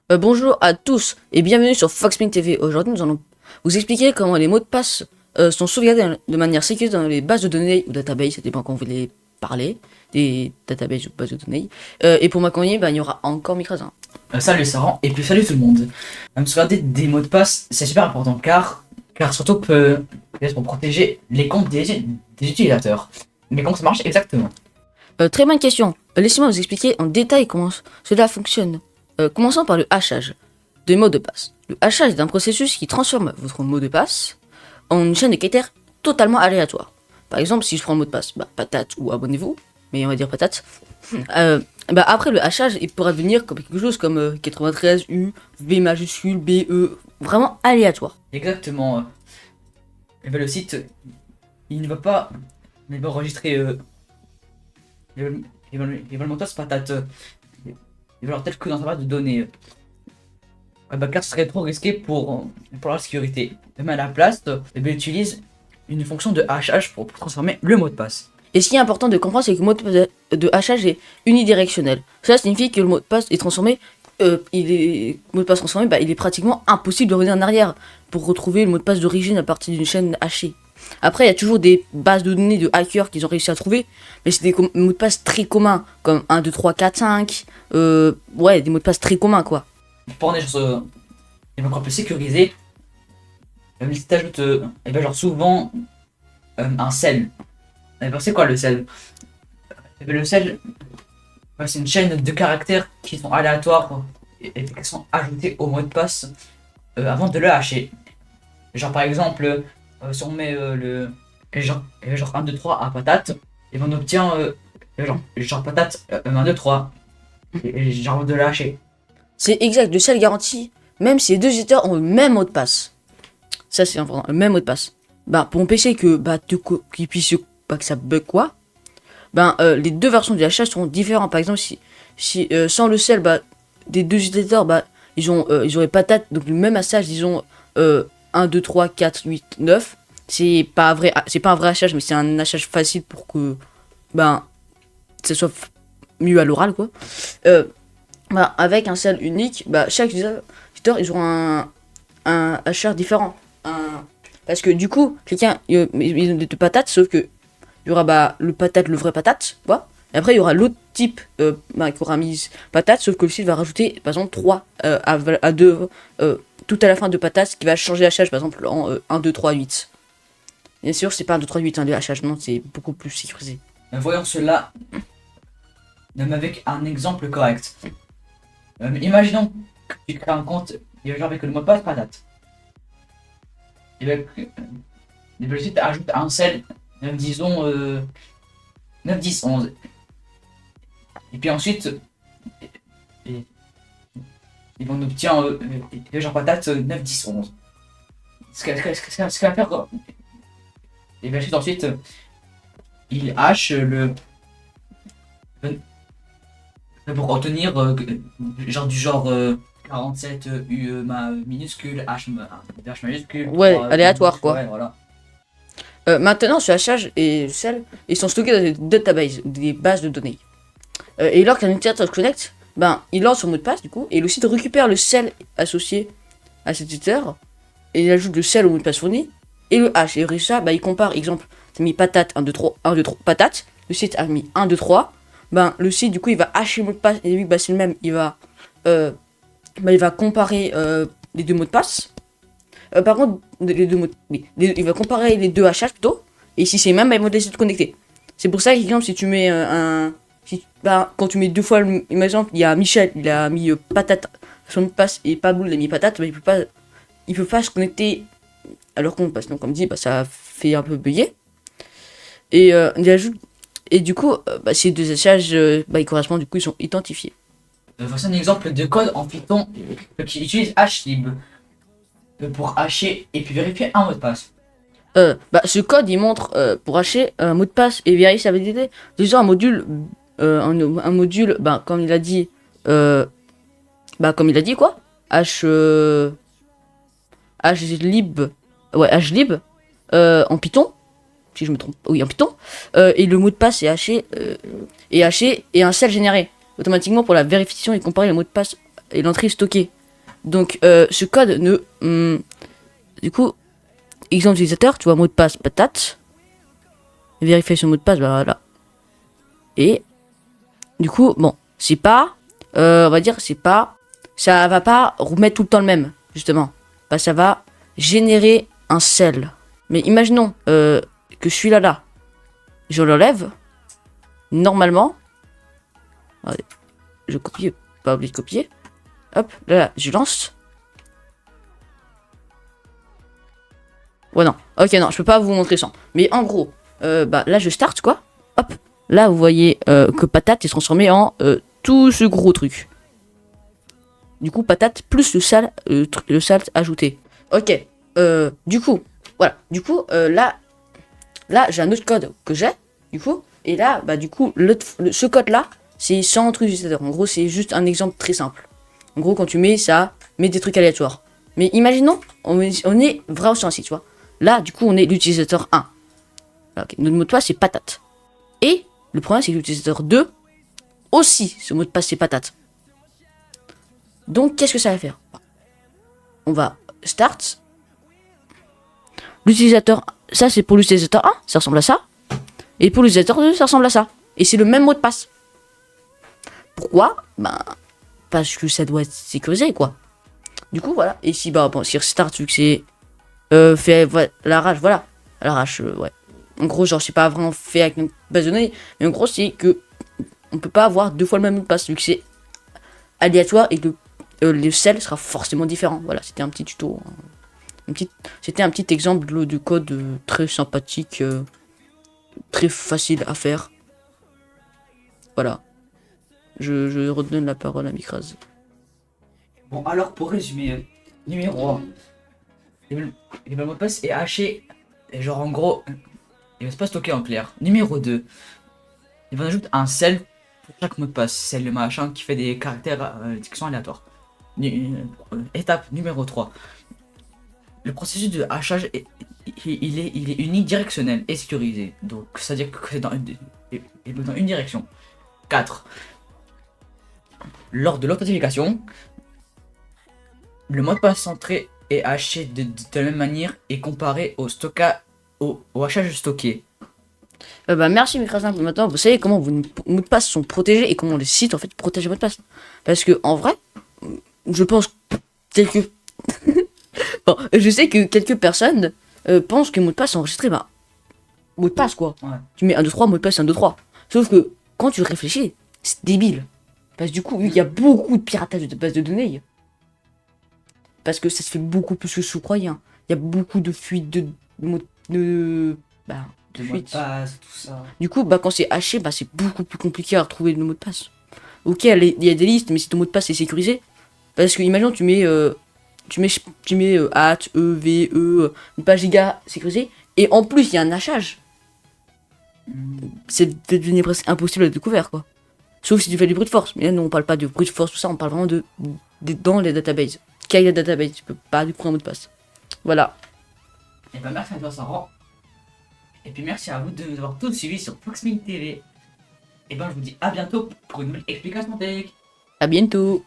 Bonjour à tous et bienvenue sur Foxping TV. Aujourd'hui, nous allons vous expliquer comment les mots de passe sont sauvegardés de manière sécurisée dans les bases de données ou databases, ça dépend quand vous voulez parler, des databases ou bases de données. Et pour m'accompagner, il y aura encore Micrasin. Salut Saran, et puis salut tout le monde. Sauvegarder des mots de passe, c'est super important car surtout pour protéger les comptes des utilisateurs. Mais comment ça marche exactement? Très bonne question. Laissez-moi vous expliquer en détail comment cela fonctionne. Commençons par le hachage de mots de passe. Le hachage est un processus qui transforme votre mot de passe en une chaîne de critères totalement aléatoire. Par exemple, si je prends le mot de passe, patate ou abonnez-vous, mais on va dire patate. Après le hachage, il pourra devenir comme quelque chose comme 93 U, V majuscule, B, E, vraiment aléatoire. Exactement. Le site, il ne va pas, il va enregistrer il va le mot de passe patate. Il va alors tel que dans sa base de données. Car ce serait trop risqué pour la sécurité. Mais à la place, il utilise une fonction de hachage pour transformer le mot de passe. Et ce qui est important de comprendre, c'est que le mot de hachage est unidirectionnel. Cela signifie que le mot de passe est transformé, le mot de passe transformé, il est pratiquement impossible de revenir en arrière pour retrouver le mot de passe d'origine à partir d'une chaîne hachée. Après, il y a toujours des bases de données de hackers qu'ils ont réussi à trouver, mais c'est des mots de passe très communs, comme 1, 2, 3, 4, 5, ouais, des mots de passe très communs, quoi. Pour rendre les choses encore plus sécurisées, il t'ajoute genre souvent un sel. C'est quoi le sel? Le sel, c'est une chaîne de caractères qui sont aléatoires et qui sont ajoutés au mot de passe avant de le hacher. Genre par exemple, si on met genre 1, 2, 3 à patate, et on obtient genre patate 1, 2, 3. Et genre de le hacher. C'est exact, le sel garantit, même si les deux utilisateurs ont le même mot de passe. Ça, c'est important, le même mot de passe. Pour empêcher que, qu'il puisse, que ça bug quoi, les deux versions du hachage seront différentes. Par exemple, si sans le sel, des deux utilisateurs, ils auraient patate, donc le même hachage, disons, 1, 2, 3, 4, 8, 9. C'est pas un vrai hachage, mais c'est un hachage facile pour que, ça soit mieux à l'oral, quoi. Avec un sel unique, chaque utilisateur, ils auront un hachage différent. Parce que du coup, quelqu'un, ils ont des patates, sauf que il y aura le patate, le vrai patate, quoi. Et après, il y aura l'autre type qui aura mis patate, sauf que le site va rajouter, par exemple, 3 à 2, tout à la fin de patate, ce qui va changer hachage, par exemple, en 1, 2, 3, 8. Bien sûr, c'est pas un 2, 3, 8, le hachage, non, c'est beaucoup plus sécurisé. Voyons cela même avec un exemple correct. Imaginons que tu crées un compte genre avec le mot de passe patate. Et le site ajoute un sel, disons 9, 10, 11. Et puis ensuite, on obtient genre patate 9, 10, 11. Ce qu'il va faire, et bien ensuite, il hache pour obtenir genre 47 U minuscule, H majuscule. Ouais, aléatoire, quoi. Ouais, voilà. Maintenant, ce hachage et sel, ils sont stockés dans des databases, des bases de données. Et lorsqu'un utilisateur se connecte, il lance son mot de passe, du coup, et le site récupère le sel associé à cet utilisateur, et il ajoute le sel au mot de passe fourni, et le hash. Et ça, il compare, exemple, t'as mis patate 1, 2, 3, 1, 2, 3, patate, le site a mis 1, 2, 3, le site, du coup, il va hacher le mot de passe, et lui, c'est le même, il va comparer les deux mots de passe. Par contre, il va comparer les deux hashages plutôt. Et si c'est le même, ils vont essayer de connecter. C'est pour ça qu'exemple, si tu mets quand tu mets deux fois, exemple, il y a Michel, il a mis patate son mot de passe et Pablo, il a mis patate, il peut pas se connecter à leur compte parce que, comme dit, ça fait un peu bugger. Et il ajoute. Et du coup, ces deux hashages, ils correspondent, du coup, ils sont identifiés. Voici un exemple de code en Python qui utilise hlib pour hacher et puis vérifier un mot de passe. Ce code il montre pour hacher un mot de passe et vérifier sa validité. Déjà un module, comme il a dit, quoi, hlib, hlib en Python, si je me trompe, oui en Python, et le mot de passe est haché et un sel généré automatiquement pour la vérification et comparer le mot de passe et l'entrée stockée. Donc, ce code ne... du coup, exemple utilisateur, tu vois, mot de passe patate. Vérification mot de passe, bah voilà. Et, du coup, bon, c'est pas... on va dire, c'est pas... Ça va pas remettre tout le temps le même, justement. Bah, ça va générer un cell. Mais imaginons que celui-là, là, je l'enlève. Normalement... Allez, je copie, pas oublier de copier. Hop, là, je lance. Ouais, non. Ok, non, je peux pas vous montrer ça. Mais en gros, bah là, je start, quoi. Hop. Là, vous voyez que patate est transformé en tout ce gros truc. Du coup, patate plus le salt ajouté. Ok. Du coup, voilà. Du coup, là, j'ai un autre code que j'ai. Du coup, et là, bah du coup, ce code-là, c'est sans truc utilisateur. En gros, c'est juste un exemple très simple. En gros, quand tu mets ça, met des trucs aléatoires. Mais imaginons, on est vraiment sur un site, tu vois. Là, du coup, on est l'utilisateur 1. Okay. Notre mot de passe, c'est patate. Et le problème, c'est que l'utilisateur 2, aussi, ce mot de passe, c'est patate. Donc, qu'est-ce que ça va faire? On va start. L'utilisateur, ça, c'est pour l'utilisateur 1, ça ressemble à ça. Et pour l'utilisateur 2, ça ressemble à ça. Et c'est le même mot de passe. Pourquoi? Ben, parce que ça doit être sécurisé, quoi. Du coup, voilà. Et si, bah, bon, si restart, vu que c'est fait voilà, l'arrache, voilà. L'arrache, ouais. En gros, genre, c'est pas vraiment fait avec une base de données. Mais en gros, c'est que on peut pas avoir deux fois le même mot de passe, vu que c'est aléatoire et que le cell sera forcément différent. Voilà, c'était un petit tuto. C'était un petit exemple de code très sympathique, très facile à faire. Voilà. Je redonne la parole à Mikraz. Bon, alors pour résumer, numéro 1, le mot de passe est haché, et genre en gros, il va se pas stocker en clair. Numéro 2, il va ajouter un cell pour chaque mot de passe, c'est le machin qui fait des caractères qui sont aléatoires. Étape numéro 3, le processus de hachage il est unidirectionnel et sécurisé, donc c'est-à-dire que c'est dans une direction. 4. Lors de l'authentification, le mot de passe centré est haché de la même manière et comparé au hachage stocké. Bah merci Mikraz. Maintenant, vous savez comment vos mots de passe sont protégés et comment les sites en fait protègent les mots de passe. Parce que en vrai, je pense quelques bon, je sais que quelques personnes pensent que les mots de passe sont enregistrés, bah mot de passe quoi. Ouais. Tu mets 1, 2, 3, mot de passe 1, 2, 3. Sauf que quand tu réfléchis, c'est débile. Parce que du coup, il y a beaucoup de piratage de bases de données. Parce que ça se fait beaucoup plus que ce que je croyais. Hein. Il y a beaucoup de fuites de mots de bah, Le mot de passe, tout ça. Du coup, bah, quand c'est haché, bah, c'est beaucoup plus compliqué à retrouver le mot de passe. Ok, il y a des listes, mais si ton mot de passe est sécurisé, parce que imagine tu mets at, une page giga sécurisée, et en plus il y a un hachage. C'est devenu presque impossible à découvrir, quoi. Sauf si tu fais du brute force. Mais là, non, on parle pas de brute force, tout ça, on parle vraiment de dans les databases. Quand il y a database, tu peux pas découvrir un mot de passe. Voilà. Et bah merci à toi Sarah. Et puis merci à vous de nous avoir tous suivis sur Foxmini TV. Et ben je vous dis à bientôt pour une nouvelle explication tech. À bientôt.